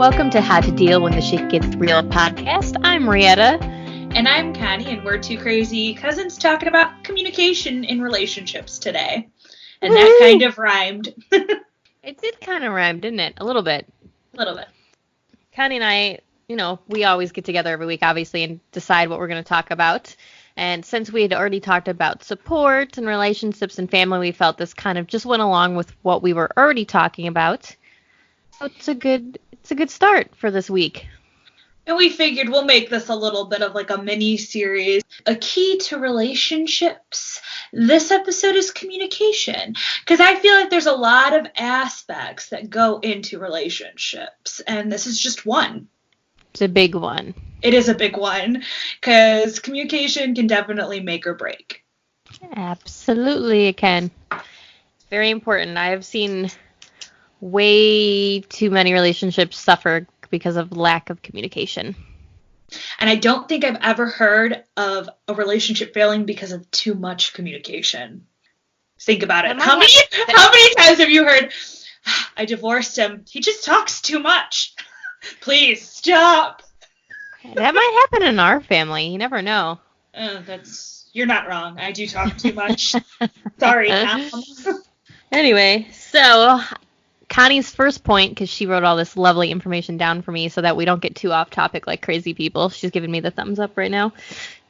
Welcome to How to Deal When the Shit Gets Real podcast. I'm Marietta. And I'm Connie, and we're two crazy cousins talking about communication in relationships today. And Woo! That kind of rhymed. It did kind of rhyme, didn't it? A little bit. A little bit. Connie and I, we always get together every week, obviously, and decide what we're going to talk about. And since we had already talked about support and relationships and family, we felt this kind of just went along with what we were already talking about. So it's a good start for this week. And we figured we'll make this a little bit of like a mini series. A key to relationships. This episode is communication. Because I feel like there's a lot of aspects that go into relationships. And this is just one. It's a big one. It is a big one. Because communication can definitely make or break. Absolutely it can. It's very important. I have seen way too many relationships suffer because of lack of communication. And I don't think I've ever heard of a relationship failing because of too much communication. Think about it. How many times have you heard, I divorced him. He just talks too much. Please stop. That might happen in our family. You never know. You're not wrong. I do talk too much. Sorry, Tom. Anyway, so Connie's first point, because she wrote all this lovely information down for me so that we don't get too off topic like crazy people, she's giving me the thumbs up right now,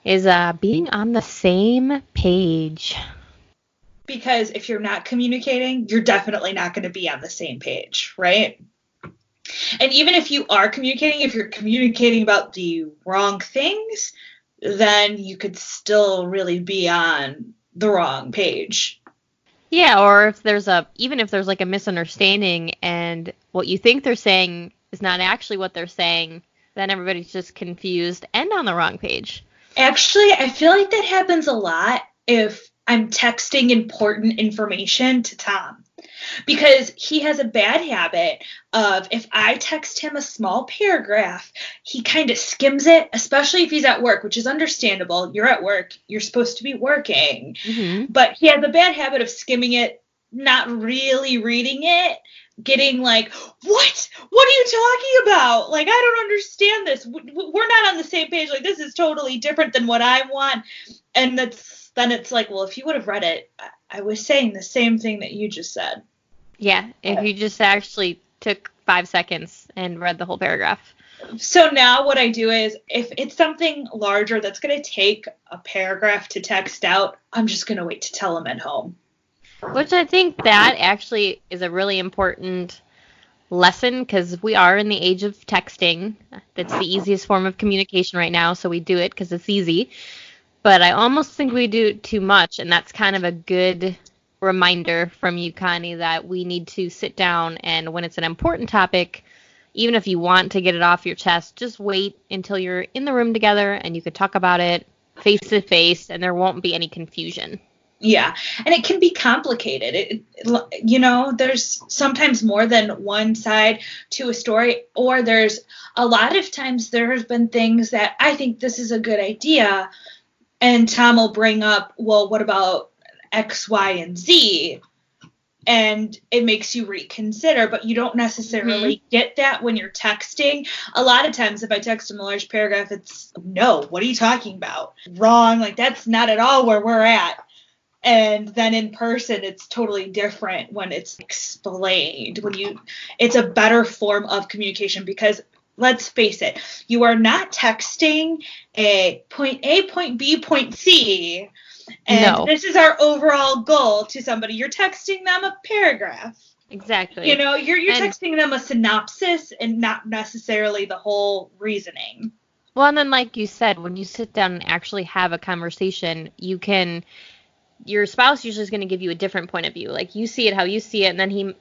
is being on the same page. Because if you're not communicating, you're definitely not going to be on the same page, right? And even if you are communicating, if you're communicating about the wrong things, then you could still really be on the wrong page. Yeah, or even if there's like a misunderstanding and what you think they're saying is not actually what they're saying, then everybody's just confused and on the wrong page. Actually, I feel like that happens a lot if I'm texting important information to Tom. Because he has a bad habit of, if I text him a small paragraph, he kind of skims it, especially if he's at work, which is understandable. You're at work. You're supposed to be working. Mm-hmm. But he has a bad habit of skimming it, not really reading it, getting like, what? What are you talking about? Like, I don't understand this. We're not on the same page. Like, this is totally different than what I want. And then it's like, well, if you would have read it, I was saying the same thing that you just said. Yeah, if you just actually took 5 seconds and read the whole paragraph. So now what I do is, if it's something larger that's going to take a paragraph to text out, I'm just going to wait to tell him at home. Which I think that actually is a really important lesson, because we are in the age of texting. That's the easiest form of communication right now, so we do it because it's easy. But I almost think we do it too much, and that's kind of a good reminder from you, Connie, that we need to sit down, and when it's an important topic, even if you want to get it off your chest, just wait until you're in the room together and you could talk about it face to face and there won't be any confusion. Yeah, and it can be complicated. There's sometimes more than one side to a story, or there's a lot of times there have been things that I think this is a good idea, and Tom will bring up, well, what about X, Y, and Z? And it makes you reconsider, but you don't necessarily get that when you're texting. A lot of times if I text him a large paragraph, it's, no, what are you talking about? Wrong, like that's not at all where we're at. And then in person, it's totally different when it's explained. It's a better form of communication, because let's face it, you are not texting a point A, point B, point C. And This is our overall goal to somebody. You're texting them a paragraph. Exactly. You're texting them a synopsis and not necessarily the whole reasoning. Well, and then like you said, when you sit down and actually have a conversation, your spouse usually is going to give you a different point of view. Like, you see it how you see it, and then he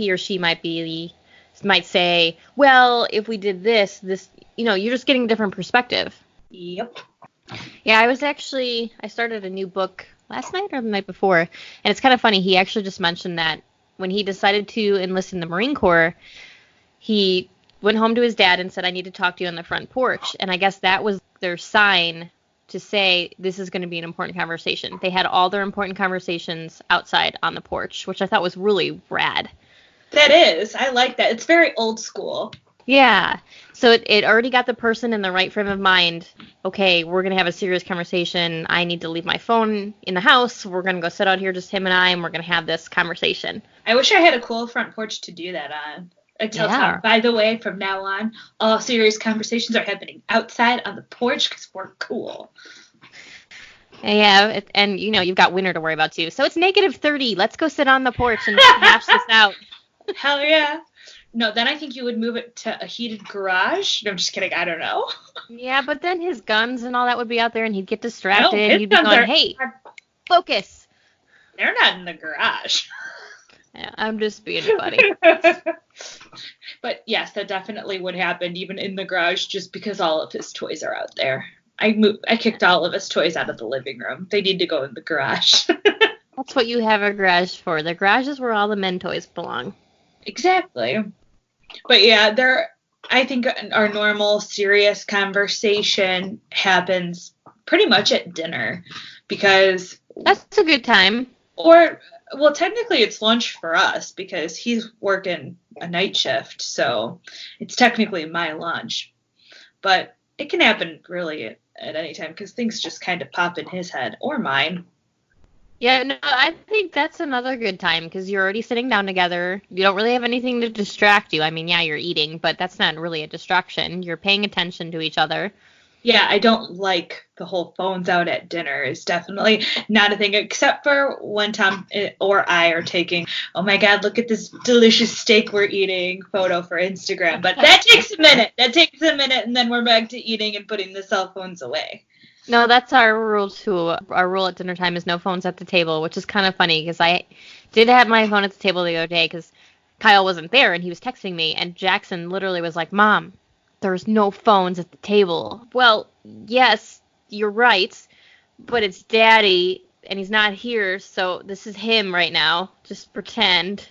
or she might say, well, if we did this, you're just getting a different perspective. Yep. Yeah, I started a new book last night or the night before, and it's kind of funny. He actually just mentioned that when he decided to enlist in the Marine Corps, he went home to his dad and said, I need to talk to you on the front porch. And I guess that was their sign to say, this is going to be an important conversation. They had all their important conversations outside on the porch, which I thought was really rad. That is. I like that. It's very old school. Yeah. So it already got the person in the right frame of mind. Okay, we're going to have a serious conversation. I need to leave my phone in the house. We're going to go sit out here, just him and I, and we're going to have this conversation. I wish I had a cool front porch to do that on. I tell Tom, by the way, from now on, all serious conversations are happening outside on the porch because we're cool. Yeah, and you've got winter to worry about too. So it's -30. Let's go sit on the porch and hash this out. Hell yeah. No, then I think you would move it to a heated garage. No, I'm just kidding. I don't know. Yeah, but then his guns and all that would be out there, and he'd get distracted. And he'd be going, hey, focus. They're not in the garage. Yeah, I'm just being funny. But yes, that definitely would happen, even in the garage, just because all of his toys are out there. I kicked all of his toys out of the living room. They need to go in the garage. That's what you have a garage for. The garage is where all the men toys belong. Exactly. But yeah, I think our normal serious conversation happens pretty much at dinner because that's a good time. Or, well, technically it's lunch for us because he's working a night shift, so it's technically my lunch. But it can happen really at any time because things just kind of pop in his head or mine. Yeah, no, I think that's another good time because you're already sitting down together. You don't really have anything to distract you. I mean, yeah, you're eating, but that's not really a distraction. You're paying attention to each other. Yeah, I don't like the whole phones out at dinner. It's definitely not a thing, except for when Tom or I are taking, oh my God, look at this delicious steak we're eating photo for Instagram. But that takes a minute. And then we're back to eating and putting the cell phones away. No, that's our rule too. Our rule at dinner time is no phones at the table, which is kind of funny because I did have my phone at the table the other day because Kyle wasn't there and he was texting me, and Jackson literally was like, Mom, there's no phones at the table. Well, yes, you're right, but it's Daddy and he's not here, so this is him right now. Just pretend.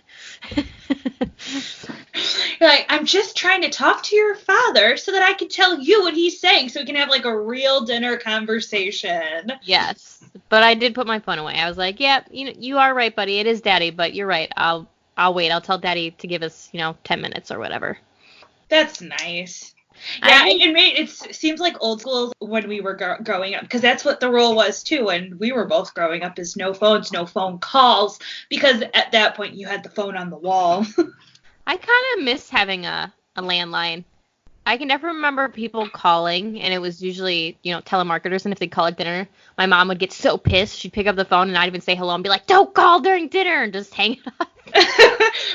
Like, I'm just trying to talk to your father so that I can tell you what he's saying so we can have like a real dinner conversation. Yes, but I did put my phone away. I was like, yeah, you are right, buddy. It is Daddy, but you're right. I'll wait. I'll tell Daddy to give us, 10 minutes or whatever. That's nice. Yeah, it seems like old school when we were growing up, because that's what the rule was too when we were both growing up, is no phones, no phone calls, because at that point you had the phone on the wall. I kind of miss having a landline. I can never remember people calling, and it was usually, telemarketers, and if they call at dinner, my mom would get so pissed, she'd pick up the phone and not even say hello and be like, don't call during dinner, and just hang it up.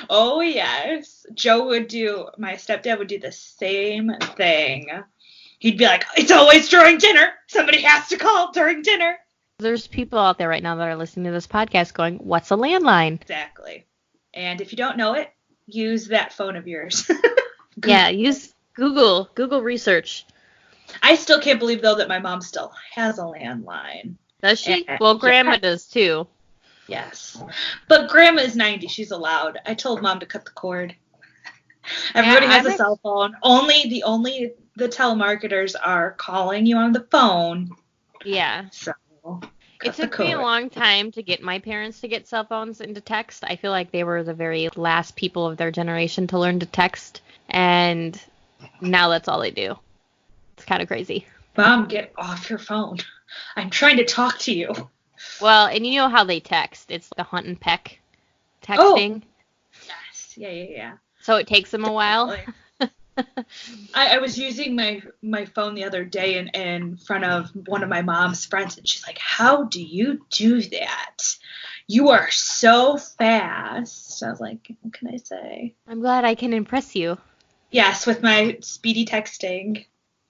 Oh, yes. My stepdad would do the same thing. He'd be like, it's always during dinner. Somebody has to call during dinner. There's people out there right now that are listening to this podcast going, what's a landline? Exactly. And if you don't know it, use that phone of yours. Yeah, use Google research. I still can't believe, though, that my mom still has a landline. Does she? Well, Grandma does, too. Yes. But Grandma is 90. She's allowed. I told Mom to cut the cord. Everybody has a cell phone. Only the telemarketers are calling you on the phone. Yeah. So it took me a long time to get my parents to get cell phones into text. I feel like they were the very last people of their generation to learn to text, and now that's all they do. It's kind of crazy. Mom, get off your phone. I'm trying to talk to you. Well, and you know how they text. It's the hunt and peck texting. Oh. Yes. Yeah. So it takes them a while. I was using my phone the other day in front of one of my mom's friends, and she's like, how do you do that? You are so fast. I was like, what can I say? I'm glad I can impress you. Yes, with my speedy texting.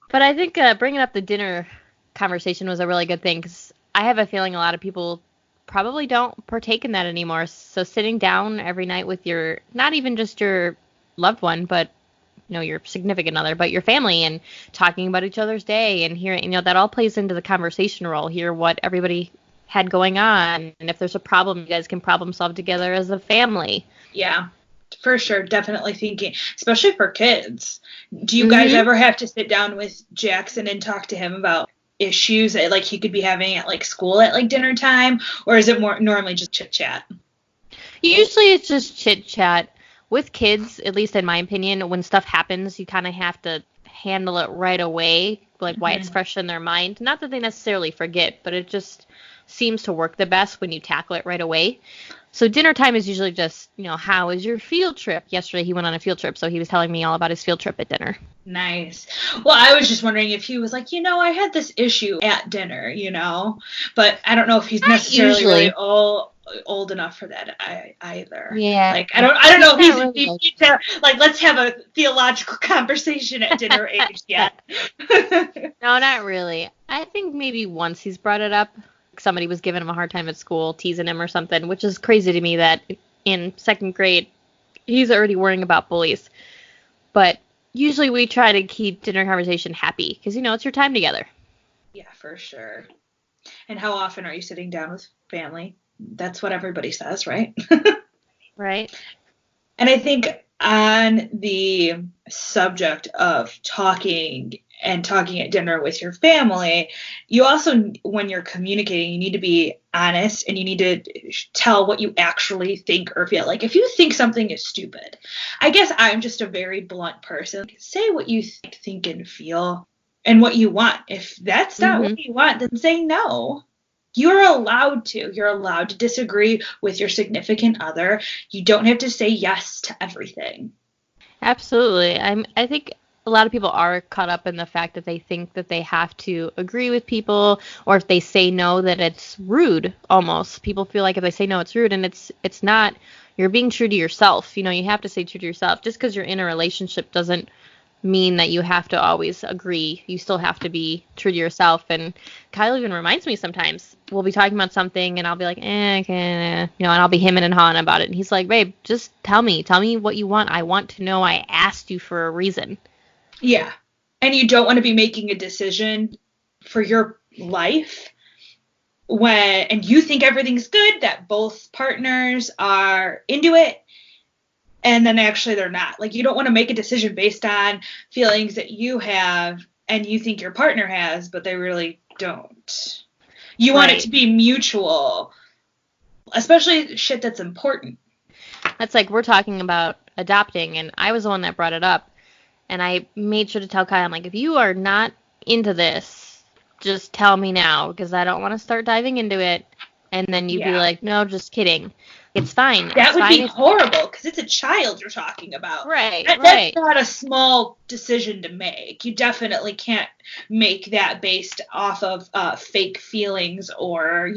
But I think bringing up the dinner conversation was a really good thing, because I have a feeling a lot of people probably don't partake in that anymore. So sitting down every night with your, not even just your loved one, but your significant other, but your family, and talking about each other's day, and hearing, that all plays into the conversation role. Hear what everybody had going on, and if there's a problem, you guys can problem solve together as a family. Yeah, for sure. Definitely thinking, especially for kids. Do you guys ever have to sit down with Jackson and talk to him about issues that like he could be having at like school at like dinner time, or is it more normally just chit chat? Usually it's just chit chat. with kids, at least in my opinion, when stuff happens, you kind of have to handle it right away, like why it's fresh in their mind. Not that they necessarily forget, but it just seems to work the best when you tackle it right away. So dinner time is usually just, how was your field trip? Yesterday he went on a field trip, so he was telling me all about his field trip at dinner. Nice. Well, I was just wondering if he was like, I had this issue at dinner, but I don't know if he's necessarily really old enough for that either. Yeah. Like, I don't know if he's really like, let's have a theological conversation at dinner age yet. No, not really. I think maybe once he's brought it up, somebody was giving him a hard time at school, teasing him or something, which is crazy to me that in second grade he's already worrying about bullies. But usually we try to keep dinner conversation happy because, it's your time together. Yeah, for sure. And how often are you sitting down with family? That's what everybody says, right? Right. And I think on the subject of talking at dinner with your family, you also, when you're communicating, you need to be honest and you need to tell what you actually think or feel. Like if you think something is stupid, I guess I'm just a very blunt person. Say what you think and feel and what you want. If that's not what you want, then say no. You're allowed to. You're allowed to disagree with your significant other. You don't have to say yes to everything. Absolutely. I think a lot of people are caught up in the fact that they think that they have to agree with people, or if they say no, that it's rude almost. People feel like if they say no, it's rude, and it's not. You're being true to yourself. You have to stay true to yourself. Just because you're in a relationship doesn't mean that you have to always agree. You still have to be true to yourself. And Kyle even reminds me sometimes. We'll be talking about something, and I'll be like, okay, and I'll be hemming and hawing about it. And he's like, babe, just tell me what you want. I want to know I asked you for a reason. Yeah. And you don't want to be making a decision for your life and you think everything's good, that both partners are into it, and then actually they're not. Like, you don't want to make a decision based on feelings that you have and you think your partner has, but they really don't. You want it to be mutual, especially shit that's important. That's like we're talking about adopting, and I was the one that brought it up. And I made sure to tell Kyle, I'm like, if you are not into this, just tell me now, because I don't want to start diving into it. And then you'd be like, no, just kidding. It's fine. That would be horrible, because it's a child you're talking about. Right, That's not a small decision to make. You definitely can't make that based off of fake feelings or,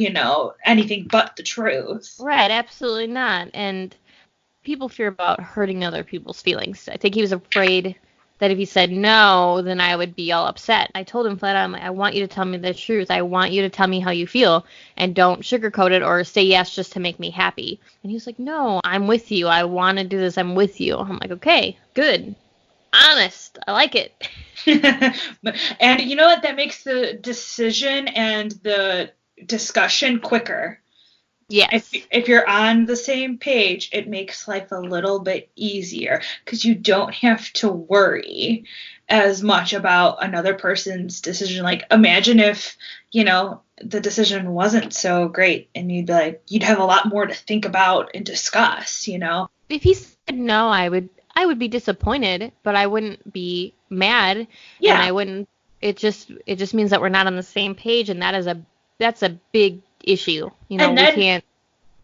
anything but the truth. Right, absolutely not. And people fear about hurting other people's feelings. I think he was afraid that if he said no, then I would be all upset. I told him flat out, I'm like, I want you to tell me the truth. I want you to tell me how you feel, and don't sugarcoat it or say yes just to make me happy. And he was like, no, I'm with you. I want to do this. I'm with you. I'm like, okay, good. Honest. I like it. And you know what? That makes the decision and the discussion quicker. Yes. If you're on the same page, it makes life a little bit easier because you don't have to worry as much about another person's decision. Like, imagine if, the decision wasn't so great and you'd have a lot more to think about and discuss, If he said no, I would be disappointed, but I wouldn't be mad. Yeah. And I wouldn't, it just means that we're not on the same page, and that's a big issue. We can't.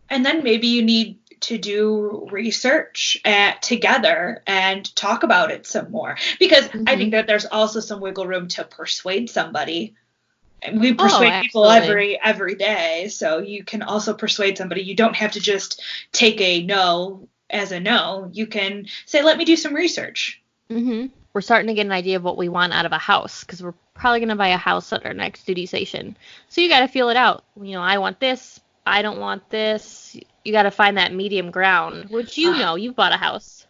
And then maybe you need to do research together and talk about it some more, because I think that there's also some wiggle room to persuade somebody. We persuade people every day, so you can also persuade somebody. You don't have to just take a no as a no. You can say, let me do some research. We're starting to get an idea of what we want out of a house, because we're probably going to buy a house at our next duty station. So you got to feel it out. I want this. I don't want this. You got to find that medium ground, which you've bought a house.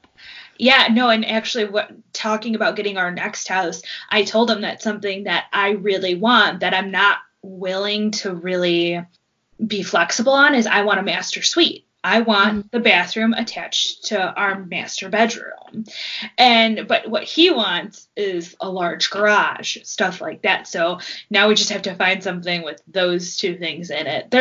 Yeah, no, and actually talking about getting our next house, I told him that's something that I really want, that I'm not willing to really be flexible on, is I want a master suite. I want the bathroom attached to our master bedroom. But what he wants is a large garage, stuff like that. So now we just have to find something with those two things in it.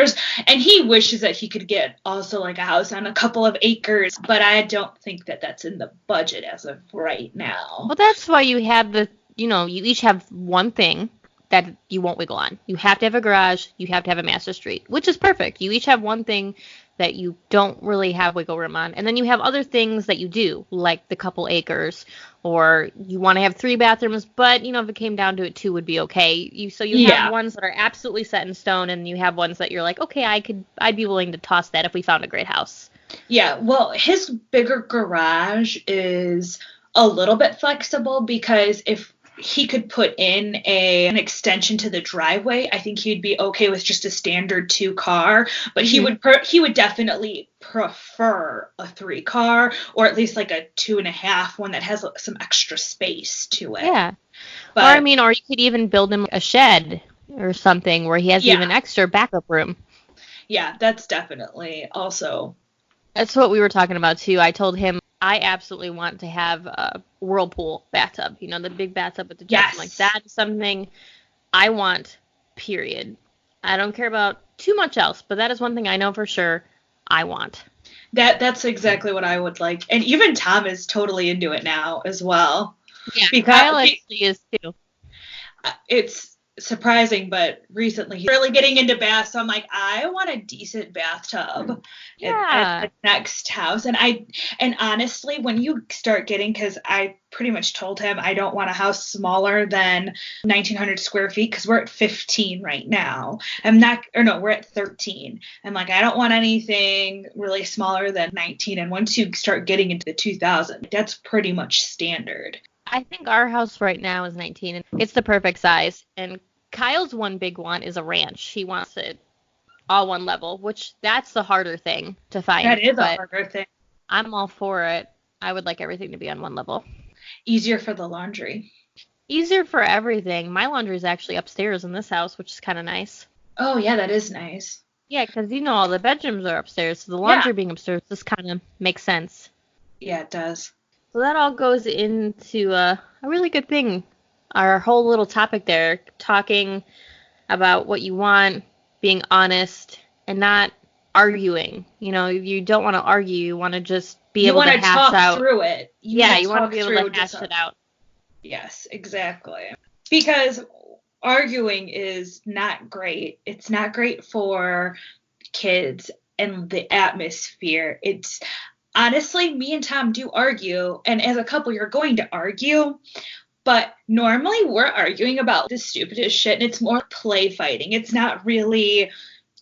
And he wishes that he could get also like a house on a couple of acres, but I don't think that that's in the budget as of right now. Well, that's why you have you each have one thing that you won't wiggle on. You have to have a garage, you have to have a master suite, which is perfect. You each have one thing that you don't really have wiggle room on. And then you have other things that you do, like the couple acres, or you want to have 3 bathrooms, but, if it came down to it, 2 would be okay. You have ones that are absolutely set in stone, and you have ones that you're like, okay, I'd be willing to toss that if we found a great house. Yeah, well, his bigger garage is a little bit flexible because if he could put in an extension to the driveway, I think he'd be okay with just a standard 2-car, but he would definitely prefer a 3-car, or at least like a 2.5 one that has some extra space to it. Yeah. Or you could even build him a shed or something where he has even extra backup room. Yeah, that's definitely also. That's what we were talking about too. I told him I absolutely want to have a whirlpool bathtub, the big bathtub with the jets. Yes. Like, that is something I want, period. I don't care about too much else, but that is one thing I know for sure I want. That's exactly what I would like. And even Tom is totally into it now as well. Yeah, Kyle actually is too. It's surprising, but recently he's really getting into baths, so I'm like, I want a decent bathtub at the next house. And honestly, when you start getting, because I pretty much told him I don't want a house smaller than 1,900 square feet, because we're at 15 right now. We're at 13. I'm like, I don't want anything really smaller than 19. And once you start getting into the 2,000, that's pretty much standard. I think our house right now is 19, and it's the perfect size. And Kyle's one big one is a ranch. He wants it all one level, which that's the harder thing to find. That is a harder thing. I'm all for it. I would like everything to be on one level. Easier for the laundry. Easier for everything. My laundry is actually upstairs in this house, which is kind of nice. Oh, yeah, that is nice. Yeah, because all the bedrooms are upstairs, so the laundry being upstairs, this kind of makes sense. Yeah, it does. So that all goes into a really good thing. Our whole little topic there, talking about what you want, being honest, and not arguing. You don't want to argue. You want to just be able to hash out. You want to talk through it. You want to be able to hash it out. Yes, exactly. Because arguing is not great. It's not great for kids and the atmosphere. Honestly, me and Tom do argue, and as a couple, you're going to argue, but normally we're arguing about the stupidest shit, and it's more play fighting. It's not really.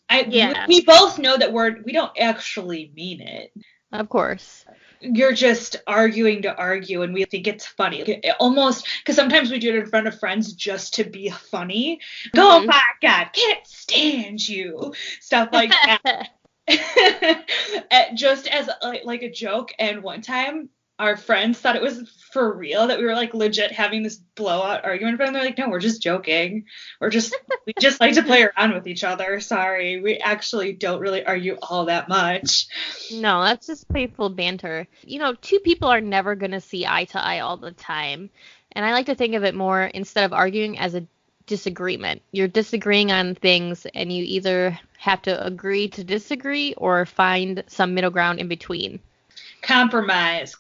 We both know that we don't actually mean it. Of course. You're just arguing to argue, and we think it's funny. Almost, because sometimes we do it in front of friends just to be funny. Mm-hmm. Oh my God, can't stand you. Stuff like that. Just as like a joke. And one time our friends thought it was for real, that we were like legit having this blowout argument, but they're like, no, we're just joking. We just like to play around with each other. Sorry, we actually don't really argue all that much. No, that's just playful banter. 2 people are never gonna see eye to eye all the time, and I like to think of it more, instead of arguing, as a disagreement. You're disagreeing on things, and you either have to agree to disagree or find some middle ground in between. Compromise,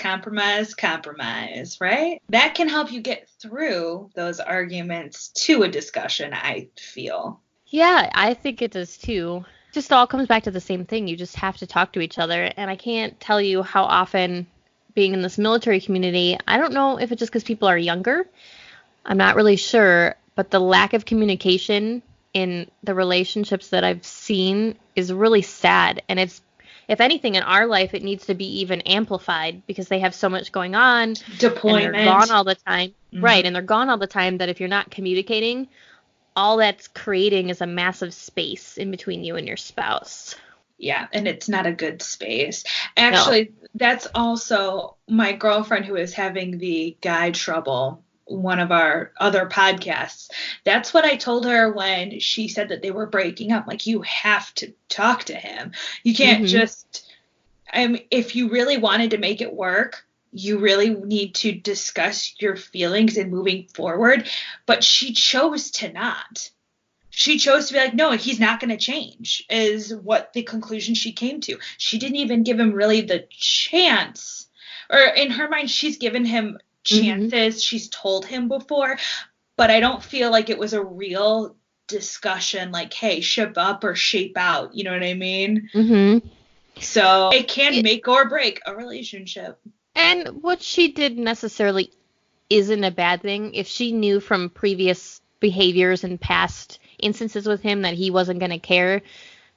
right? That can help you get through those arguments to a discussion, I feel. Yeah, I think it does too. Just all comes back to the same thing. You just have to talk to each other. And I can't tell you how often, being in this military community, I don't know if it's just because people are younger. I'm not really sure. But the lack of communication in the relationships that I've seen is really sad. And it's, if anything, in our life, it needs to be even amplified because they have so much going on. Deployment. And they're gone all the time. Mm-hmm. Right. And they're gone all the time, that if you're not communicating, all that's creating is a massive space in between you and your spouse. Yeah, and it's not a good space. Actually, That's also my girlfriend who is having the guy trouble, one of our other podcasts. That's what I told her when she said that they were breaking up. Like, you have to talk to him. You can't just If you really wanted to make it work, you really need to discuss your feelings and moving forward. But she chose to not. She chose to be like, no, he's not going to change, is what the conclusion she came to. She didn't even give him really the chance. Or in her mind, she's given him chances. Mm-hmm. She's told him before. But I don't feel like it was a real discussion like, hey, ship up or shape out. You know what I mean? Mm-hmm. So it can make or break a relationship. And what she did necessarily isn't a bad thing. If she knew from previous behaviors and past instances with him that he wasn't going to care,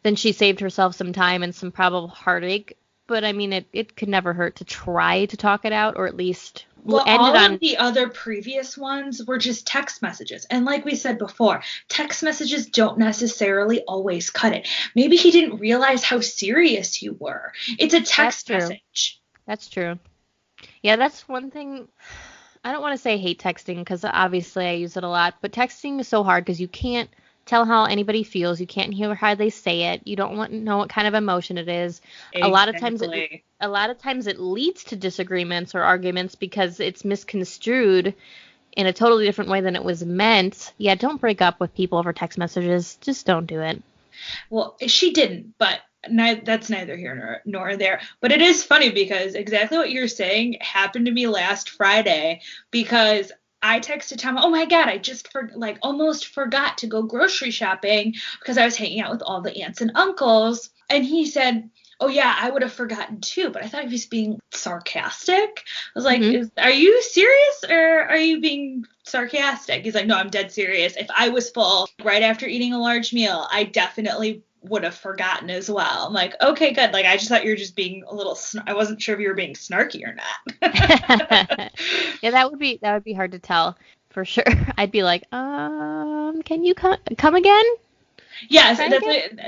then she saved herself some time and some probable heartache. But I mean, it could never hurt to try to talk it out, or at least all of the other previous ones were just text messages. And like we said before, text messages don't necessarily always cut it. Maybe he didn't realize how serious you were. It's a text message. That's true. Yeah, that's one thing. I don't want to say hate texting because obviously I use it a lot, but texting is so hard because you can't tell how anybody feels. You can't hear how they say it. You don't want to know what kind of emotion it is. Exactly. A lot of times it leads to disagreements or arguments because it's misconstrued in a totally different way than it was meant. Yeah, don't break up with people over text messages. Just don't do it. Well, she didn't, but that's neither here nor there. But it is funny because exactly what you're saying happened to me last Friday, because I texted Tom, oh my God, I just almost forgot to go grocery shopping because I was hanging out with all the aunts and uncles. And he said, oh yeah, I would have forgotten too. But I thought he was being sarcastic. I was like, are you serious or are you being sarcastic? He's like, no, I'm dead serious. If I was full right after eating a large meal, I definitely would have forgotten as well. I'm like, okay, good. Like, I just thought you were just being a little, I wasn't sure if you were being snarky or not. Yeah, that would be hard to tell for sure. I'd be like, can you come again? Yes,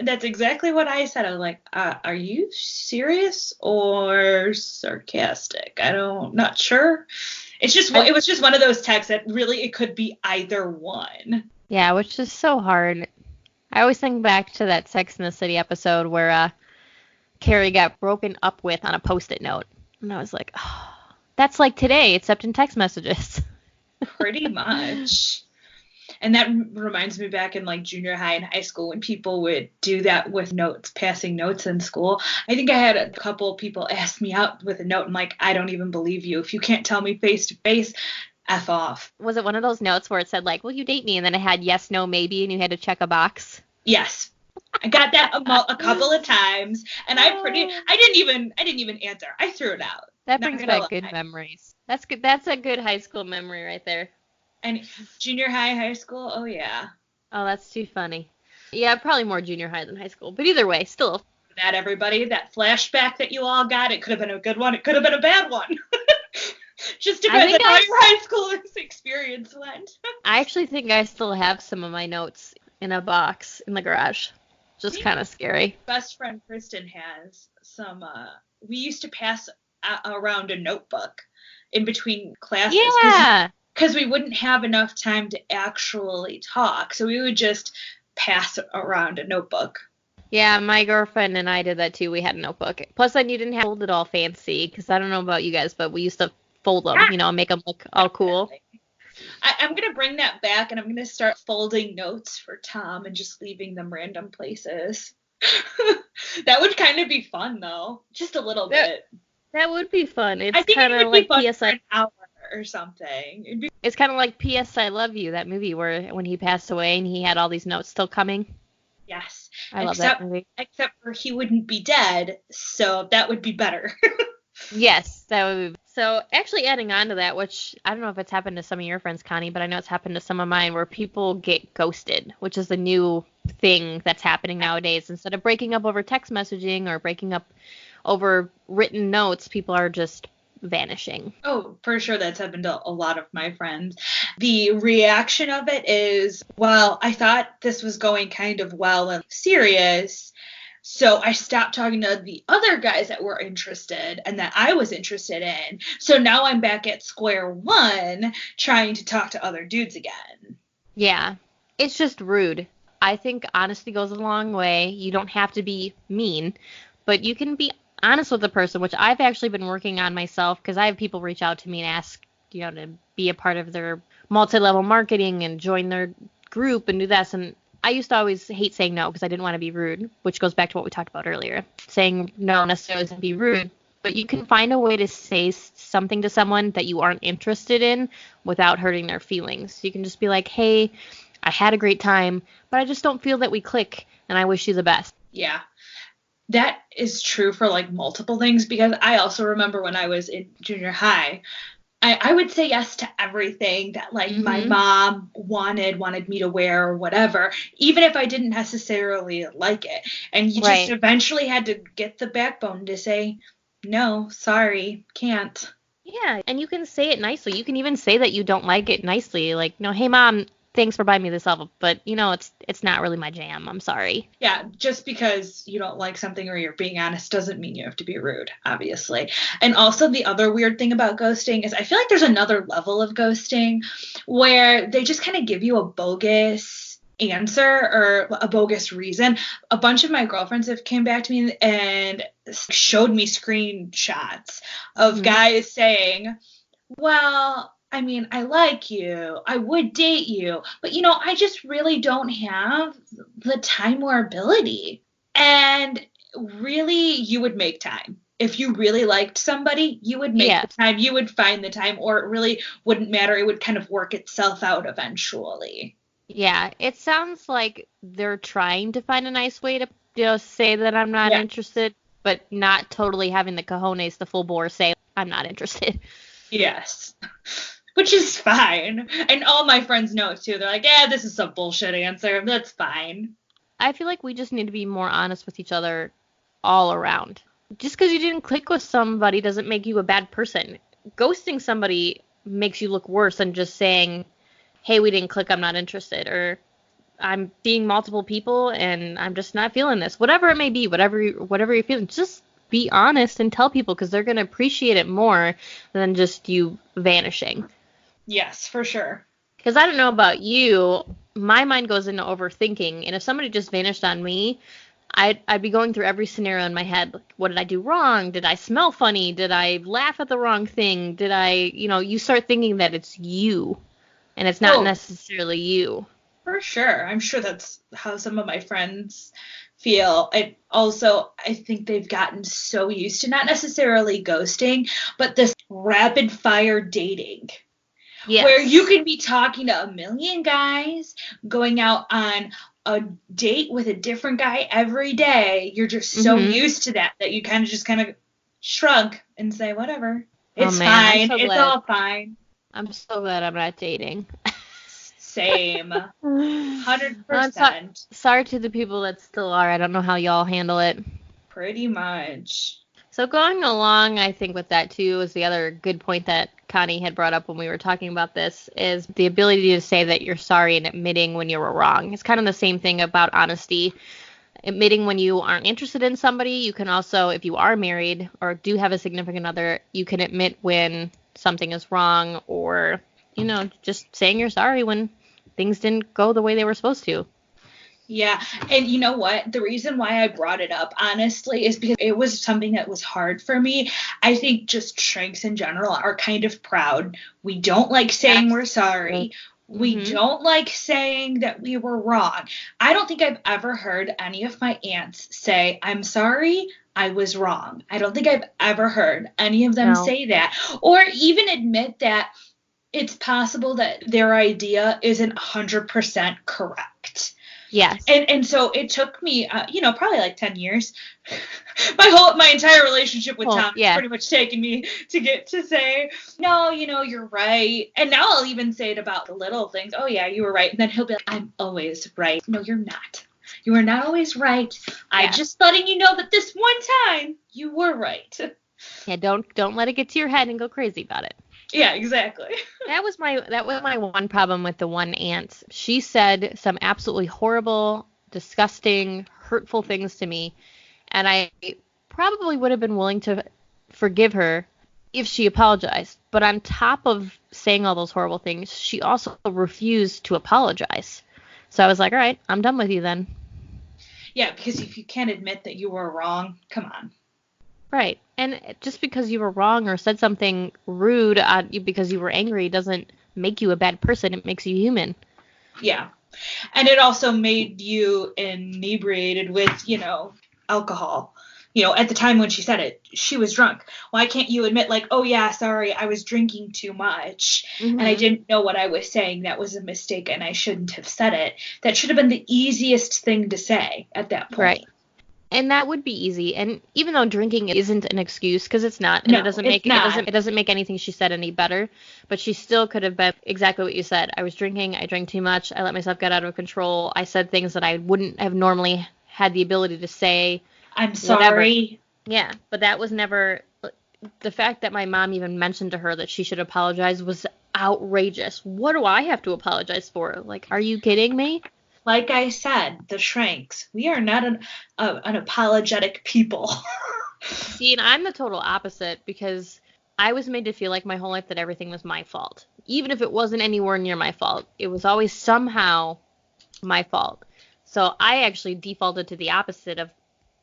that's exactly what I said. I was like, are you serious or sarcastic? Not sure. It was just one of those texts that really, it could be either one. Yeah, which is so hard. I always think back to that Sex and the City episode where Carrie got broken up with on a Post-it note. And I was like, oh, that's like today, except in text messages. Pretty much. And that reminds me back in like junior high and high school when people would do that with notes, passing notes in school. I think I had a couple people ask me out with a note. I'm like, I don't even believe you. If you can't tell me face to face, F off. Was it one of those notes where it said like, will you date me? And then it had yes, no, maybe, and you had to check a box? Yes. I got that a couple of times, and I didn't even answer. I threw it out. That brings back good memories. That's good. That's a good high school memory right there. And junior high school, oh yeah. Oh, that's too funny. Yeah, probably more junior high than high school, but either way, still. That everybody, that flashback that you all got, it could have been a good one. It could have been a bad one. Just depends on how your high school experience went. I actually think I still have some of my notes in a box in the garage. Just kind of scary. Best friend Kristen has some. We used to pass around a notebook in between classes. Yeah. Because we wouldn't have enough time to actually talk, so we would just pass around a notebook. Yeah, my girlfriend and I did that too. We had a notebook. Plus, then you didn't have to hold it all fancy, because I don't know about you guys, but we used to fold them, make them look all cool. I'm going to bring that back, and I'm going to start folding notes for Tom and just leaving them random places. That would kind of be fun, though. Just a little bit. That would be fun. It's kind of like P.S. an hour or something. It's kind of like P.S. I Love You, that movie where when he passed away and he had all these notes still coming. Yes. I love that movie. Except for he wouldn't be dead, so that would be better. Yes, that would be. So actually adding on to that, which I don't know if it's happened to some of your friends, Connie, but I know it's happened to some of mine, where people get ghosted, which is the new thing that's happening nowadays. Instead of breaking up over text messaging or breaking up over written notes, people are just vanishing. Oh, for sure. That's happened to a lot of my friends. The reaction of it is, well, I thought this was going kind of well and serious, so I stopped talking to the other guys that were interested and that I was interested in. So now I'm back at square one trying to talk to other dudes again. Yeah, it's just rude. I think honesty goes a long way. You don't have to be mean, but you can be honest with the person, which I've actually been working on myself because I have people reach out to me and ask, to be a part of their multi-level marketing and join their group and do this. And I used to always hate saying no because I didn't want to be rude, which goes back to what we talked about earlier. Saying no necessarily doesn't be rude, but you can find a way to say something to someone that you aren't interested in without hurting their feelings. You can just be like, hey, I had a great time, but I just don't feel that we click, and I wish you the best. Yeah. That is true for like multiple things, because I also remember when I was in junior high, I would say yes to everything that like my mom wanted me to wear or whatever, even if I didn't necessarily like it. And you just eventually had to get the backbone to say, no, sorry, can't. Yeah, and you can say it nicely. You can even say that you don't like it nicely. Like, no, hey, Mom, thanks for buying me this album, but, it's not really my jam. I'm sorry. Yeah, just because you don't like something or you're being honest doesn't mean you have to be rude, obviously. And also the other weird thing about ghosting is I feel like there's another level of ghosting where they just kind of give you a bogus answer or a bogus reason. A bunch of my girlfriends have came back to me and showed me screenshots of guys saying, well, I mean, I like you, I would date you, but I just really don't have the time or ability. And really, you would make time. If you really liked somebody, you would make the time, you would find the time, or it really wouldn't matter. It would kind of work itself out eventually. Yeah, it sounds like they're trying to find a nice way to say that I'm not interested, but not totally having the cojones to full bore say I'm not interested. Yes. Which is fine. And all my friends know it too. They're like, yeah, this is some bullshit answer. That's fine. I feel like we just need to be more honest with each other all around. Just because you didn't click with somebody doesn't make you a bad person. Ghosting somebody makes you look worse than just saying, hey, we didn't click, I'm not interested, or I'm seeing multiple people and I'm just not feeling this. Whatever it may be, whatever you're feeling, just be honest and tell people, because they're going to appreciate it more than just you vanishing. Yes, for sure. Because I don't know about you, my mind goes into overthinking, and if somebody just vanished on me, I'd be going through every scenario in my head. Like, what did I do wrong? Did I smell funny? Did I laugh at the wrong thing? Did I, you start thinking that it's you, and it's not necessarily you. For sure. I'm sure that's how some of my friends feel. I think they've gotten so used to not necessarily ghosting, but this rapid fire dating. Yes. Where you can be talking to a million guys, going out on a date with a different guy every day. You're just so used to that you kind of shrug and say, whatever. It's fine. It's all fine. I'm so glad I'm not dating. Same. 100%. Sorry to the people that still are. I don't know how y'all handle it. Pretty much. So going along, I think with that too, is the other good point that Connie had brought up when we were talking about this, is the ability to say that you're sorry and admitting when you were wrong. It's kind of the same thing about honesty. Admitting when you aren't interested in somebody. You can also, if you are married or do have a significant other, you can admit when something is wrong, or, just saying you're sorry when things didn't go the way they were supposed to. Yeah, and you know what? The reason why I brought it up, honestly, is because it was something that was hard for me. I think just shrinks in general are kind of proud. We don't like saying we're sorry. We don't like saying that we were wrong. I don't think I've ever heard any of my aunts say, I'm sorry, I was wrong. I don't think I've ever heard any of them say that, or even admit that it's possible that their idea isn't 100% correct. Yes. And so it took me, probably like 10 years. my entire relationship with Tom has pretty much taken me to get to say, no, you're right. And now I'll even say it about the little things. Oh, yeah, you were right. And then he'll be like, I'm always right. No, you're not. You are not always right. Yeah. I'm just letting you know that this one time you were right. Yeah, don't let it get to your head and go crazy about it. Yeah, exactly. That was my one problem with the one aunt. She said some absolutely horrible, disgusting, hurtful things to me, and I probably would have been willing to forgive her if she apologized. But on top of saying all those horrible things, she also refused to apologize. So I was like, all right, I'm done with you then. Yeah, because if you can't admit that you were wrong, come on. Right. And just because you were wrong or said something rude because you were angry doesn't make you a bad person. It makes you human. Yeah. And it also made you inebriated with, alcohol. At the time when she said it, she was drunk. Why can't you admit, like, oh, yeah, sorry, I was drinking too much and I didn't know what I was saying. That was a mistake and I shouldn't have said it. That should have been the easiest thing to say at that point. Right. And that would be easy. And even though drinking isn't an excuse, because it's not, and No, it doesn't it's make not. it doesn't make anything she said any better. But she still could have been exactly what you said. I was drinking. I drank too much. I let myself get out of control. I said things that I wouldn't have normally had the ability to say. I'm sorry. Whatever. Yeah, but that was never. The fact that my mom even mentioned to her that she should apologize was outrageous. What do I have to apologize for? Like, are you kidding me? Like I said, the Shranks, we are not an apologetic people. See, and I'm the total opposite because I was made to feel like my whole life that everything was my fault. Even if it wasn't anywhere near my fault, it was always somehow my fault. So I actually defaulted to the opposite of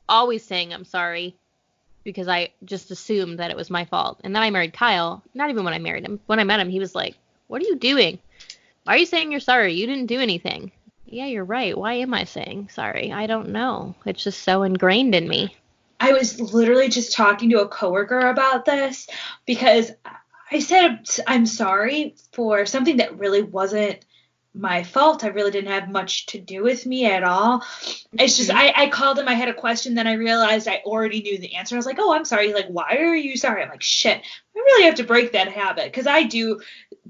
always saying I'm sorry because I just assumed that it was my fault. And then I married Kyle. Not even when I married him. When I met him, he was like, "What are you doing? Why are you saying you're sorry? You didn't do anything." Yeah, you're right. Why am I saying sorry? I don't know. It's just so ingrained in me. I was literally just talking to a coworker about this because I said I'm sorry for something that really wasn't my fault. I really didn't have much to do with me at all. It's just I called him. I had a question. Then I realized I already knew the answer. I was like, oh, I'm sorry. He's like, why are you sorry? I'm like, shit. I really have to break that habit because I do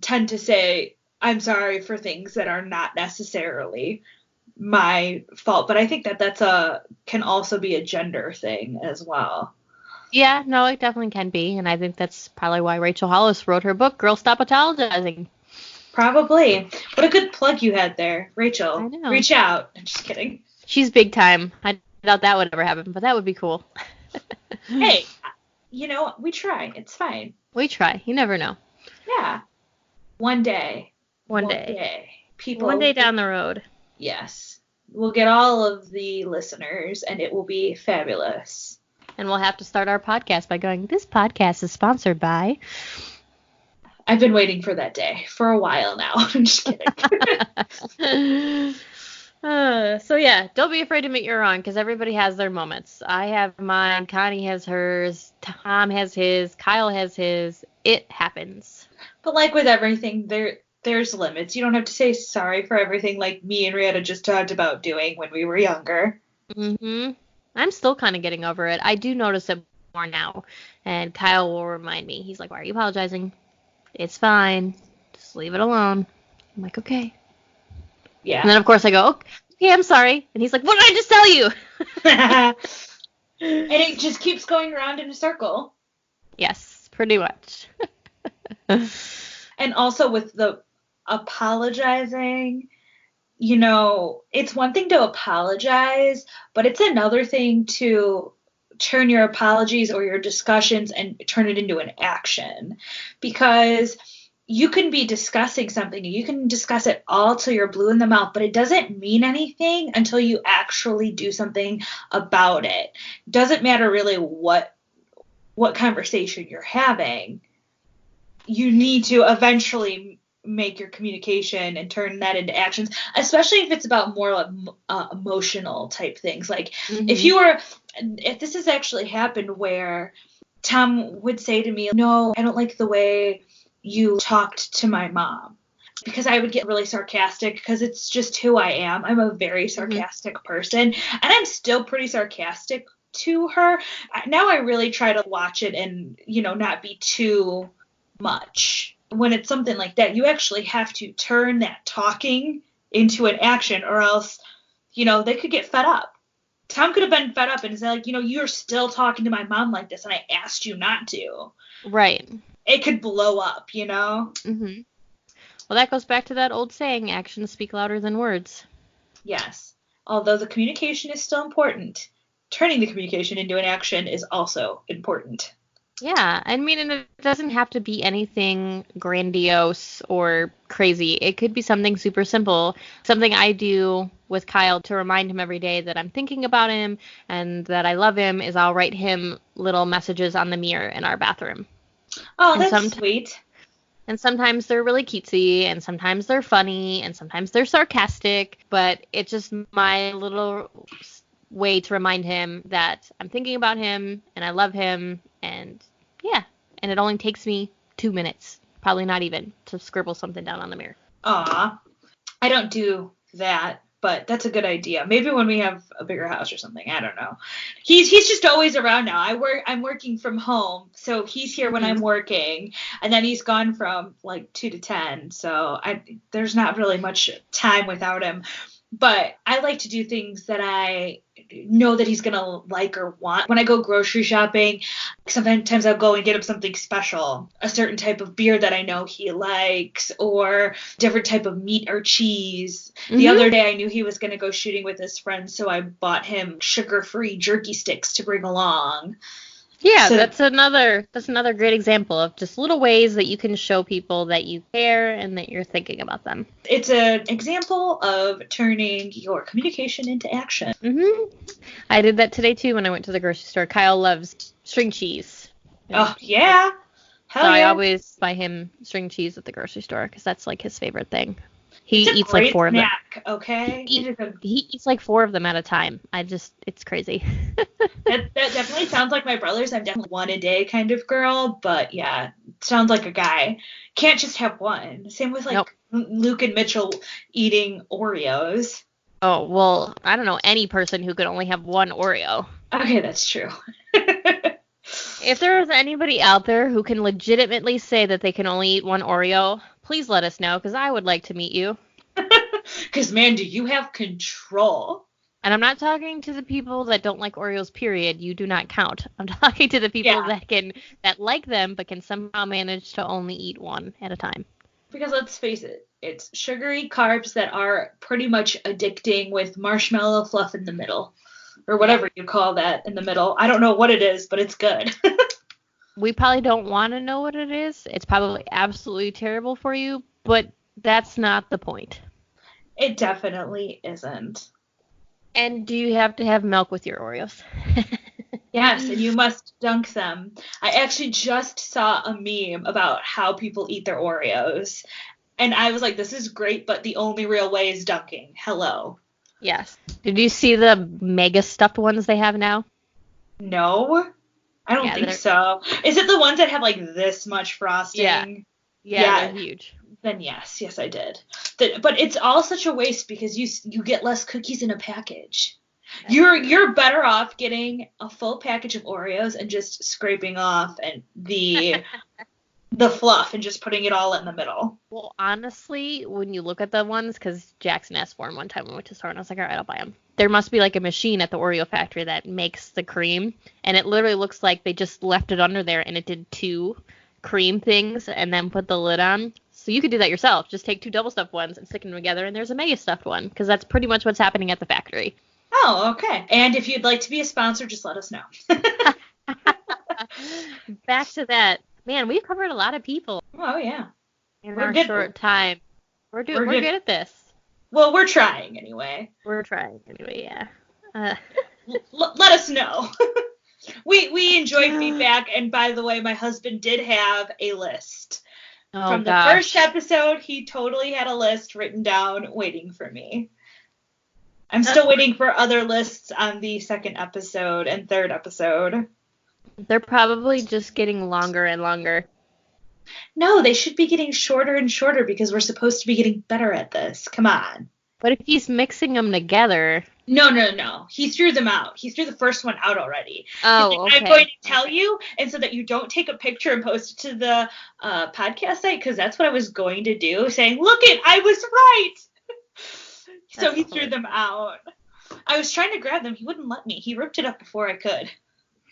tend to say I'm sorry for things that are not necessarily my fault, but I think that can also be a gender thing as well. Yeah, no, it definitely can be, and I think that's probably why Rachel Hollis wrote her book, Girl Stop Apologizing. Probably. What a good plug you had there, Rachel. I know. Reach out. I'm just kidding. She's big time. I doubt that would ever happen, but that would be cool. Hey, we try. It's fine. We try. You never know. Yeah. One day. One day. People. One day down the road. Yes. We'll get all of the listeners, and it will be fabulous. And we'll have to start our podcast by going, this podcast is sponsored by... I've been waiting for that day for a while now. I'm just kidding. So yeah, don't be afraid to admit you're wrong, because everybody has their moments. I have mine, Connie has hers, Tom has his, Kyle has his. It happens. But like with everything, there's limits. You don't have to say sorry for everything like me and Rihanna just talked about doing when we were younger. Mm-hmm. I'm still kind of getting over it. I do notice it more now, and Kyle will remind me. He's like, why are you apologizing? It's fine. Just leave it alone. I'm like, okay. Yeah. And then, of course, I go, okay, I'm sorry. And he's like, what did I just tell you? And it just keeps going around in a circle. Yes, pretty much. And also with the apologizing, it's one thing to apologize, but it's another thing to turn your apologies or your discussions and turn it into an action. Because you can be discussing something, you can discuss it all till you're blue in the mouth, but it doesn't mean anything until you actually do something about it. Doesn't matter really what conversation you're having. You need to eventually make your communication and turn that into actions, especially if it's about more emotional type things. Like if this has actually happened where Tom would say to me, no, I don't like the way you talked to my mom, because I would get really sarcastic because it's just who I am. I'm a very sarcastic person, and I'm still pretty sarcastic to her. Now I really try to watch it and, not be too much. When it's something like that, you actually have to turn that talking into an action, or else, they could get fed up. Tom could have been fed up and said, like, you're still talking to my mom like this, and I asked you not to. Right. It could blow up, Mm-hmm. Well, that goes back to that old saying, actions speak louder than words. Yes. Although the communication is still important, turning the communication into an action is also important. Yeah, I mean, and it doesn't have to be anything grandiose or crazy. It could be something super simple. Something I do with Kyle to remind him every day that I'm thinking about him and that I love him is I'll write him little messages on the mirror in our bathroom. Oh, And that's some sweet. and sometimes they're really cutesy, and sometimes they're funny, and sometimes they're sarcastic, but it's just my little way to remind him that I'm thinking about him and I love him, and yeah, and it only takes me 2 minutes, probably not even, to scribble something down on the mirror. Aw, I don't do that, but that's a good idea. Maybe when we have a bigger house or something. I don't know. He's just always around now. I'm working from home, so he's here when I'm Mm-hmm. working, and then he's gone from like 2 to 10. So there's not really much time without him. But I like to do things that I know that he's gonna like or want. When I go grocery shopping, sometimes I'll go and get him something special, a certain type of beer that I know he likes, or different type of meat or cheese. The Mm-hmm. other day I knew he was gonna go shooting with his friends, so I bought him sugar-free jerky sticks to bring along. Yeah, So that's another great example of just little ways that you can show people that you care and that you're thinking about them. it's an example of turning your communication into action. Mm-hmm. I did that today too when I went to the grocery store. Kyle loves string cheese. Oh And yeah, so hell I yeah. always buy him string cheese at the grocery store because that's like his favorite thing. He It's a eats like great four of them. snack, okay? It is a He eats like four of them at a time. It's crazy. that definitely sounds like my brothers. I'm definitely one a day kind of girl, but yeah, sounds like a guy. Can't just have one. Same with Nope. like Luke and Mitchell eating Oreos. Oh, well, I don't know any person who could only have one Oreo. Okay, that's true. If there is anybody out there who can legitimately say that they can only eat one Oreo, please let us know because I would like to meet you. Because man, do you have control? And I'm not talking to the people that don't like Oreos, period. You do not count. I'm talking to the people Yeah, that like them but can somehow manage to only eat one at a time. because let's face it, it's sugary carbs that are pretty much addicting with marshmallow fluff in the middle, or Yeah. whatever you call that in the middle. I don't know what it is, but it's good. We probably don't want to know what it is. It's probably absolutely terrible for you, but that's not the point. It definitely isn't. And do you have to have milk with your Oreos? Yes, and you must dunk them. I actually just saw a meme about how people eat their Oreos. And I was like, this is great, but the only real way is dunking. Hello. Yes. Did you see the mega stuffed ones they have now? No, I don't Yeah, think they're so. Is it the ones that have like this much yeah, frosting? yeah, they're Yeah, huge. then yes, I did. But it's all such a waste because you get less cookies in a package. That's You're better off getting a full package of Oreos and just scraping off and the fluff and just putting it all in the middle. Well, honestly, when you look at the ones, because Jackson asked for them one time when we went to the store, and I was like, all right, I'll buy them. There must be like a machine at the Oreo factory that makes the cream, and it literally looks like they just left it under there and it did two cream things and then put the lid on. So you could do that yourself. Just take two double stuffed ones and stick them together, and there's a mega stuffed one, because that's pretty much what's happening at the factory. Oh, okay. And if you'd like to be a sponsor, just let us know. Back to that. Man, we've covered a lot of people Oh yeah. in We're our good. short time. We're We're good good. at this. Well, we're trying anyway. We're trying anyway, yeah. Uh, Let us know. We enjoy feedback, and by the way, my husband did have a list. oh From the first gosh. episode, he totally had a list written down waiting for me. I'm still waiting for other lists on the second episode and third episode. They're probably just getting longer and longer. No, they should be getting shorter and shorter because we're supposed to be getting better at this. Come on. But if he's mixing them together. No. He threw them out. He threw the first one out already. Oh, He's like, okay. I'm going to tell you, and so that you don't take a picture and post it to the podcast site, because that's what I was going to do, saying, look it, I was right. So That's he awesome. threw them out. I was trying to grab them. He wouldn't let me. He ripped it up before I could.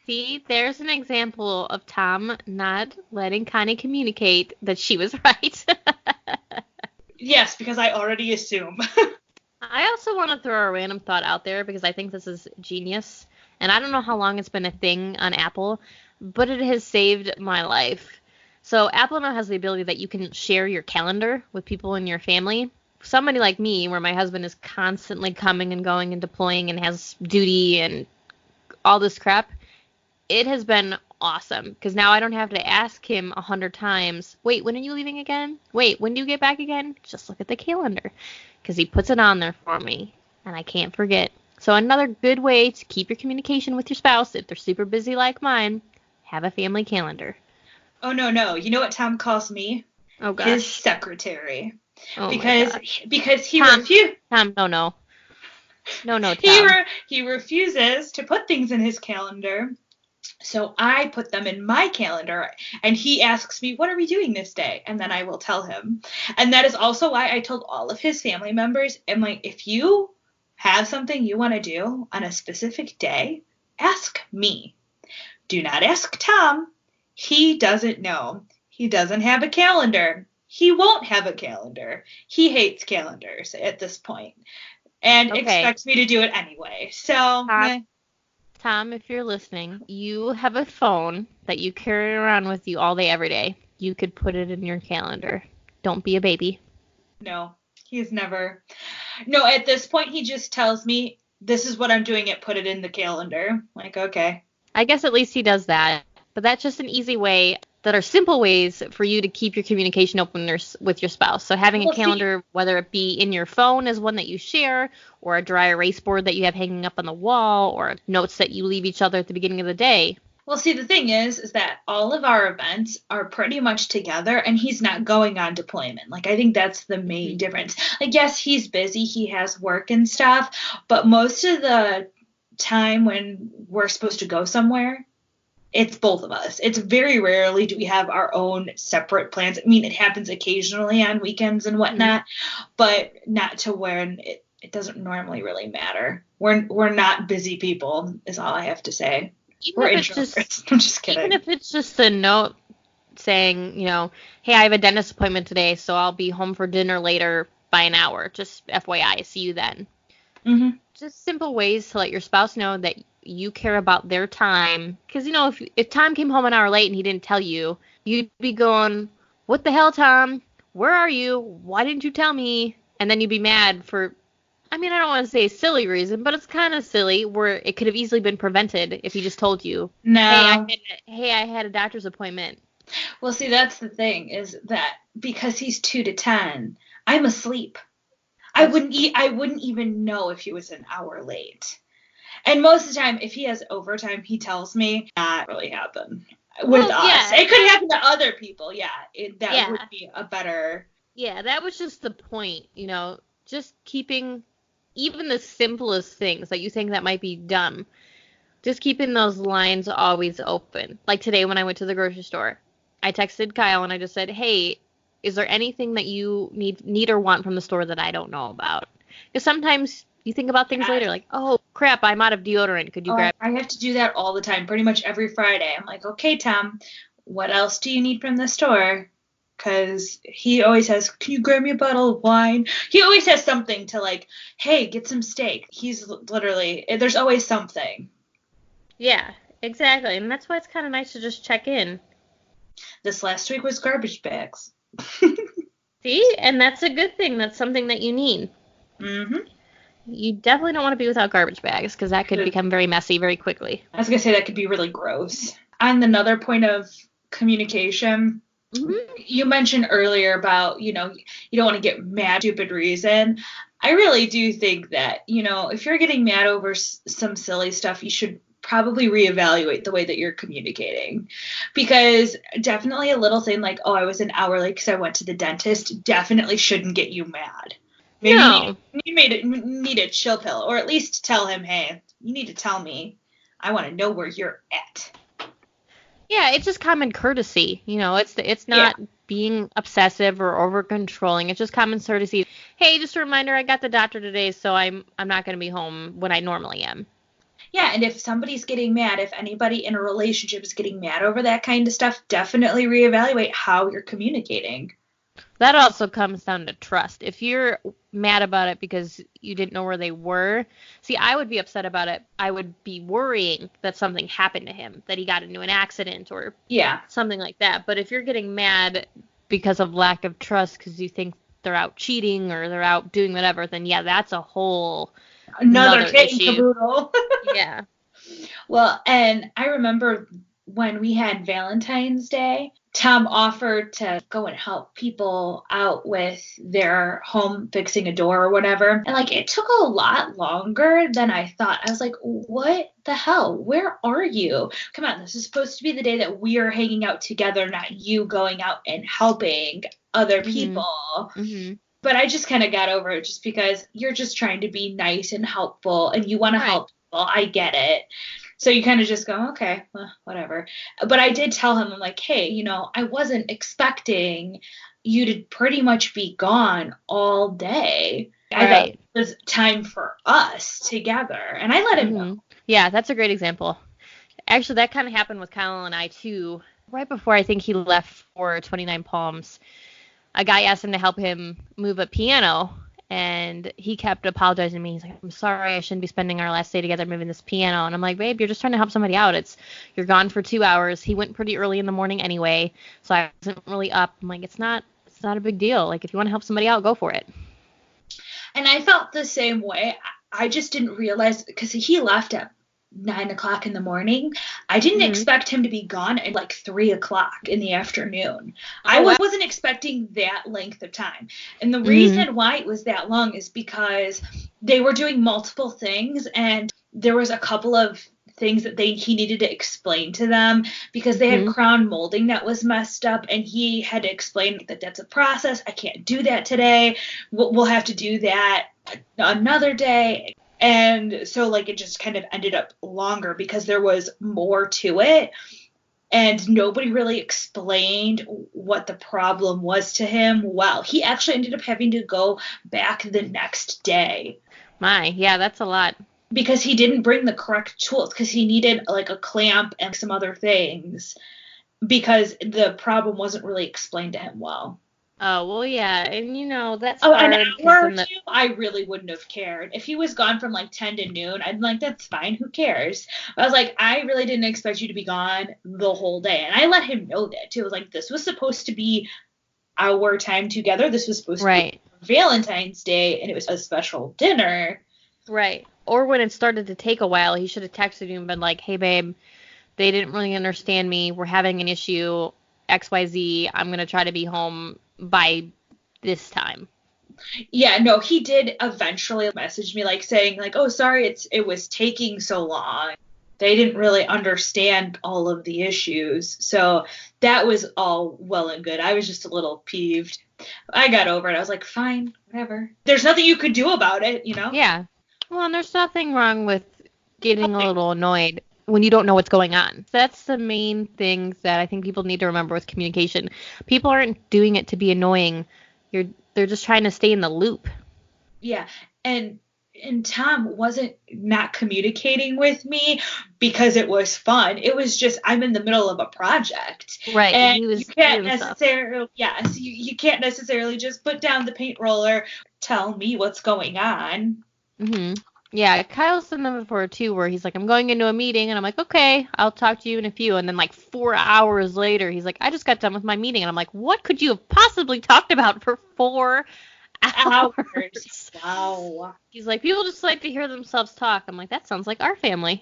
See, there's an example of Tom not letting Connie communicate that she was right. Yes, because I already assume. I also want to throw a random thought out there because I think this is genius. And I don't know how long it's been a thing on Apple, but it has saved my life. So Apple now has the ability that you can share your calendar with people in your family. Somebody like me, where my husband is constantly coming and going and deploying and has duty and all this crap, it has been awesome because now I don't have to ask him 100 times, wait, when are you leaving again? Wait, when do you get back again? Just look at the calendar because he puts it on there for me and I can't forget. So another good way to keep your communication with your spouse, if they're super busy like mine, have a family calendar. Oh, no. You know what Tom calls me? Oh, gosh. His secretary. Oh, because he Tom, refuses. Tom, no. No, Tom. He refuses to put things in his calendar. So I put them in my calendar, and he asks me, what are we doing this day? And then I will tell him. And that is also why I told all of his family members, I'm like, if you have something you want to do on a specific day, ask me. Do not ask Tom. He doesn't know. He doesn't have a calendar. He won't have a calendar. He hates calendars at this point and expects me to do it anyway. So, Tom, if you're listening, you have a phone that you carry around with you all day, every day. You could put it in your calendar. Don't be a baby. No, he's never. No, at this point, he just tells me, this is what I'm doing it, put it in the calendar. Like, okay. I guess at least he does that. But that's just an easy way that are simple ways for you to keep your communication open with your spouse. So having a calendar, whether it be in your phone as one that you share, or a dry erase board that you have hanging up on the wall, or notes that you leave each other at the beginning of the day. Well, see, the thing is that all of our events are pretty much together, and he's not going on deployment. Like, I think that's the main difference. Like, yes, he's busy, he has work and stuff, but most of the time when we're supposed to go somewhere, it's both of us. It's very rarely do we have our own separate plans. I mean, it happens occasionally on weekends and whatnot, but not to when it doesn't normally really matter. We're not busy people, is all I have to say. We're introverts. I'm just kidding. Even if it's just a note saying, hey, I have a dentist appointment today, so I'll be home for dinner later by an hour. Just FYI, see you then. Mm-hmm. Just simple ways to let your spouse know that you care about their time. Because, if Tom came home an hour late and he didn't tell you, you'd be going, what the hell, Tom? Where are you? Why didn't you tell me? And then you'd be mad for, I don't want to say a silly reason, but it's kind of silly where it could have easily been prevented if he just told you, no. Hey, I had a doctor's appointment. Well, see, that's the thing is that because he's 2 to 10, I'm asleep. I wouldn't even know if he was an hour late. And most of the time, if he has overtime, he tells me that really happened with us. Yeah, it could happen to other people. Yeah, that would be a better. Yeah, that was just the point. Just keeping even the simplest things that you think that might be dumb, just keeping those lines always open. Like today when I went to the grocery store, I texted Kyle and I just said, hey, is there anything that you need or want from the store that I don't know about? Because sometimes you think about things later, like, oh, crap, I'm out of deodorant. Could you grab? I have to do that all the time, pretty much every Friday. I'm like, okay, Tom, what else do you need from the store? Because he always has, can you grab me a bottle of wine? He always has something to like, hey, get some steak. He's literally, there's always something. Yeah, exactly. And that's why it's kind of nice to just check in. This last week was garbage bags. See? And that's a good thing. That's something that you need. Mm-hmm. You definitely don't want to be without garbage bags because that could become very messy very quickly. I was going to say that could be really gross. On another point of communication, you mentioned earlier about, you don't want to get mad stupid reason. I really do think that, if you're getting mad over some silly stuff, you should probably reevaluate the way that you're communicating, because definitely a little thing like, oh, I was an hour late because I went to the dentist definitely shouldn't get you mad. Maybe you need a chill pill, or at least tell him, hey, you need to tell me. I want to know where you're at. Yeah, it's just common courtesy. It's not being obsessive or over controlling. It's just common courtesy. Hey, just a reminder, I got the doctor today, so I'm not going to be home when I normally am. Yeah, and if somebody's getting mad, if anybody in a relationship is getting mad over that kind of stuff, definitely reevaluate how you're communicating. That also comes down to trust. If you're mad about it because you didn't know where they were, see, I would be upset about it. I would be worrying that something happened to him, that he got into an accident or Yeah. something like that. But if you're getting mad because of lack of trust because you think they're out cheating or they're out doing whatever, then yeah, that's a whole Another kit and issue. caboodle. Yeah. Well, and I remember when we had Valentine's Day, Tom offered to go and help people out with their home fixing a door or whatever. And like it took a lot longer than I thought. I was like, what the hell? Where are you? Come on, this is supposed to be the day that we are hanging out together, not you going out and helping other people. Mm-hmm. But I just kind of got over it just because you're just trying to be nice and helpful and you want to help people. I get it. So you kind of just go, okay, well, whatever. But I did tell him, I'm like, hey, you know, I wasn't expecting you to pretty much be gone all day. Right. I thought it was time for us together. And I let him know. Yeah, that's a great example. Actually, that kind of happened with Kyle and I, too. Right before I think he left for 29 Palms, a guy asked him to help him move a piano. And he kept apologizing to me. He's like, I'm sorry, I shouldn't be spending our last day together moving this piano. And I'm like, babe, you're just trying to help somebody out. You're gone for 2 hours. He went pretty early in the morning anyway, so I wasn't really up. I'm like, it's not a big deal. Like, if you want to help somebody out, go for it. And I felt the same way. I just didn't realize, because he left at 9 o'clock in the morning. I didn't expect him to be gone at like 3 o'clock in the afternoon. I wasn't expecting that length of time. And the reason why it was that long is because they were doing multiple things, and there was a couple of things that he needed to explain to them because they had crown molding that was messed up, and he had to explain that that's a process. I can't do that today. We'll have to do that another day. And so, like, it just kind of ended up longer because there was more to it. And nobody really explained what the problem was to him. Well, he actually ended up having to go back the next day. Yeah, that's a lot. Because he didn't bring the correct tools, because he needed, like, a clamp and some other things. Because the problem wasn't really explained to him well. Oh, well, yeah, and you know, that's hard. An hour or two, I really wouldn't have cared. If he was gone from like 10 to noon, I'd be like, that's fine, who cares? But I was like, I really didn't expect you to be gone the whole day. And I let him know that, too. I was like, this was supposed to be our time together. This was supposed to be Valentine's Day, and it was a special dinner. Right. Or when it started to take a while, he should have texted you and been like, hey, babe, they didn't really understand me. We're having an issue, XYZ. I'm going to try to be home by this time. Yeah, no, he did eventually message me, like, saying, like, oh, sorry, it was taking so long. They didn't really understand all of the issues. So that was all well and good. I was just a little peeved. I got over it. I was like, fine, whatever. There's nothing you could do about it, you know? Yeah. Well, and there's nothing wrong with getting a little annoyed when you don't know what's going on. That's the main thing that I think people need to remember with communication. People aren't doing it to be annoying. They're just trying to stay in the loop. Yeah, and Tom wasn't not communicating with me because it was fun. It was just, I'm in the middle of a project. Right. And you can't necessarily, you can't necessarily just put down the paint roller, tell me what's going on. Mm-hmm. Yeah, Kyle's done that before, too, where he's like, I'm going into a meeting, and I'm like, okay, I'll talk to you in a few. And then, like, 4 hours later, he's like, I just got done with my meeting. And I'm like, what could you have possibly talked about for 4 hours? Wow. He's like, people just like to hear themselves talk. I'm like, that sounds like our family.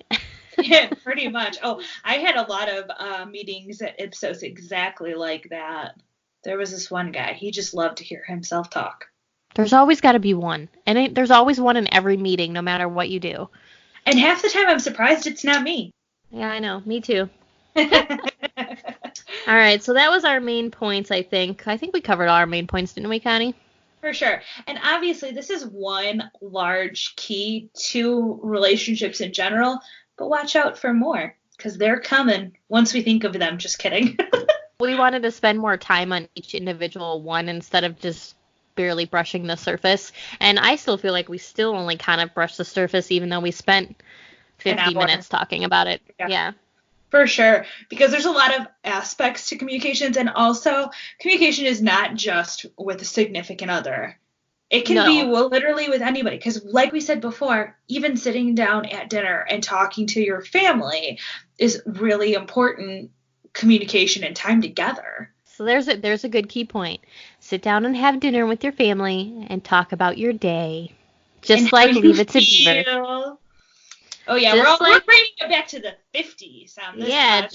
Yeah, pretty much. Oh, I had a lot of meetings at Ipsos exactly like that. There was this one guy. He just loved to hear himself talk. There's always got to be one. And there's always one in every meeting, no matter what you do. And half the time I'm surprised it's not me. Yeah, I know. Me too. All right, so that was our main points, I think. I think we covered all our main points, didn't we, Connie? For sure. And obviously, this is one large key to relationships in general, but watch out for more, because they're coming once we think of them. Just kidding. We wanted to spend more time on each individual one instead of just barely brushing the surface. And I still feel like we still only kind of brushed the surface, even though we spent 50 minutes talking about it. Yeah. For sure, because there's a lot of aspects to communications, and also communication is not just with a significant other. It can be literally with anybody, because like we said before, even sitting down at dinner and talking to your family is really important communication and time together. So there's a good key point. Sit down and have dinner with your family and talk about your day. Just like Leave It to Beaver. Oh yeah, we're bringing it back to the 50s on this. Yeah,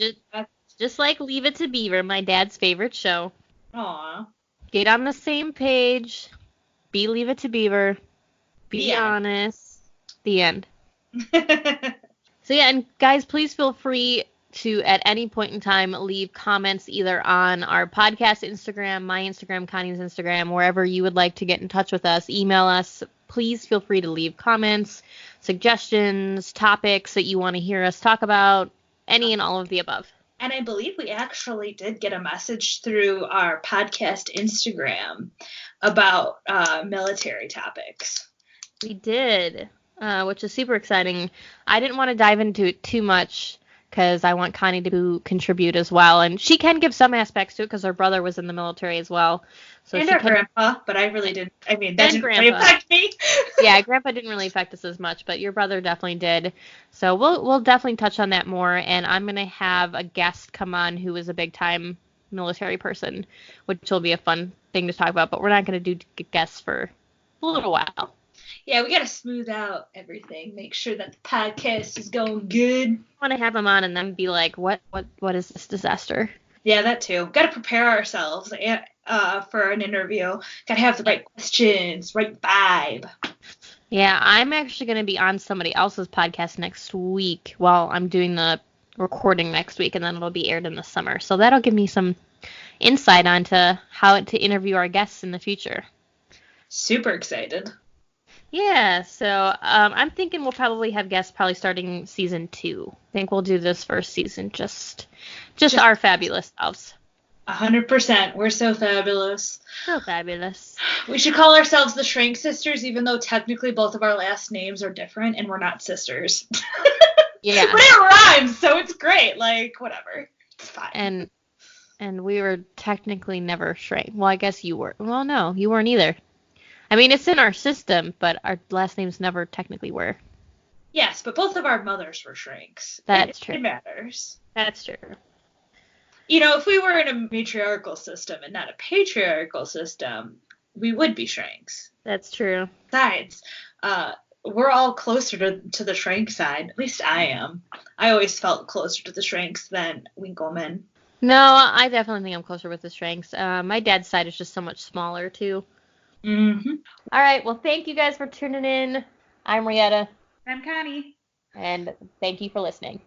just like Leave It to Beaver, my dad's favorite show. Aw. Get on the same page. Be Leave It to Beaver. Be honest. The end. So yeah, and guys, please feel free to, at any point in time, leave comments either on our podcast Instagram, my Instagram, Connie's Instagram, wherever you would like to get in touch with us. Email us. Please feel free to leave comments, suggestions, topics that you want to hear us talk about, any and all of the above. And I believe we actually did get a message through our podcast Instagram about military topics. We did, which is super exciting. I didn't want to dive into it too much because I want Connie to contribute as well. And she can give some aspects to it because her brother was in the military as well. So and her grandpa, but I really didn't. I mean, that didn't really affect me. Yeah, grandpa didn't really affect us as much, but your brother definitely did. So we'll definitely touch on that more. And I'm going to have a guest come on who is a big-time military person, which will be a fun thing to talk about. But we're not going to do guests for a little while. Yeah, we got to smooth out everything, make sure that the podcast is going good. I want to have him on and then be like, what is this disaster? Yeah, that too. Got to prepare ourselves for an interview. Got to have the right questions, right vibe. Yeah, I'm actually going to be on somebody else's podcast next week while I'm doing the recording next week, and then it'll be aired in the summer. So that'll give me some insight onto how to interview our guests in the future. Super excited. Yeah, so I'm thinking we'll probably have guests starting season 2. I think we'll do this first season just our fabulous selves. 100%. We're so fabulous. So fabulous. We should call ourselves the Shrank Sisters, even though technically both of our last names are different and we're not sisters. Yeah. But it rhymes, so it's great. Like, whatever. It's fine. And we were technically never Shrank. Well, I guess you were. Well, no, you weren't either. I mean, it's in our system, but our last names never technically were. Yes, but both of our mothers were Shranks. That's true. It matters. That's true. You know, if we were in a matriarchal system and not a patriarchal system, we would be Shranks. That's true. Besides, we're all closer to the Shrank side. At least I am. I always felt closer to the Shranks than Winkleman. No, I definitely think I'm closer with the Shranks. My dad's side is just so much smaller, too. Mm-hmm. All right. Well, thank you guys for tuning in. I'm Rietta. I'm Connie. And thank you for listening.